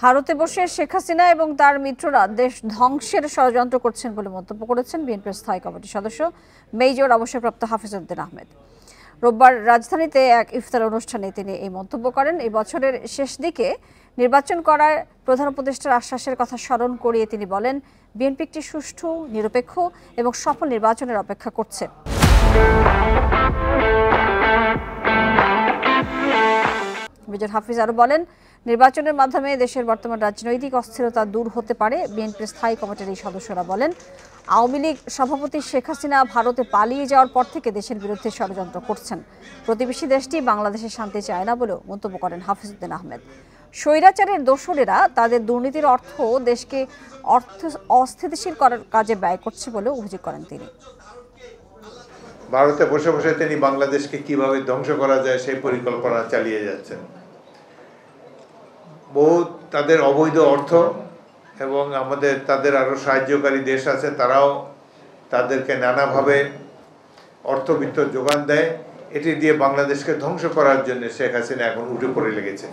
ভারতে বসে শেখ হাসিনা এবং তার মিত্ররা দেশ ধ্বংসের ষড়যন্ত্র করছেন বলে মন্তব্য করেছেন বিএনপির স্থায়ী কমিটির সদস্য মেজর অবসরপ্রাপ্ত হাফিজউদ্দিন আহমেদ। রোববার রাজধানীতে এক ইফতার অনুষ্ঠানে তিনি এই মন্তব্য করেন। এই বছরের শেষ দিকে নির্বাচন করার প্রধান উপদেষ্টার আশ্বাসের কথা স্মরণ করিয়ে তিনি বলেন, বিএনপি একটি সুষ্ঠু, নিরপেক্ষ এবং সফল নির্বাচনের অপেক্ষা করছে। মেজর হাফিজ আরও বলেন, নির্বাচনের মাধ্যমে দেশের বর্তমান রাজনৈতিক অস্থিরতা দূর হতে পারে। বিএনপির স্থায়ী কমিটির এই সদস্যরা বলেন, আওয়ামী লীগ সভাপতি শেখ হাসিনা ভারতে পালিয়ে যাওয়ার পর থেকে দেশের বিরুদ্ধে ষড়যন্ত্র করছেন। প্রতিবেশী দেশটি বাংলাদেশের শান্তি চায় না বলেও মন্তব্য করেন হাফিজউদ্দিন আহমেদ। স্বৈরাচারের দোসরেরা তাদের দুর্নীতির অর্থ দেশকে অস্থিতিশীল করার কাজে ব্যয় করছে বলেও অভিযোগ করেন তিনি। ভারতে বসে বসে তিনি বাংলাদেশকে কিভাবে ধ্বংস করা যায় সেই পরিকল্পনা চালিয়ে যাচ্ছেন। বহু তাদের অবৈধ অর্থ এবং তাদের আরো সাহায্যকারী দেশ আছে, তারাও তাদেরকে নানাভাবে অর্থবিত্ত যোগান দেয়। এটি দিয়ে বাংলাদেশকে ধ্বংস করার জন্য শেখ হাসিনা এখন উঠে পড়ে লেগেছে।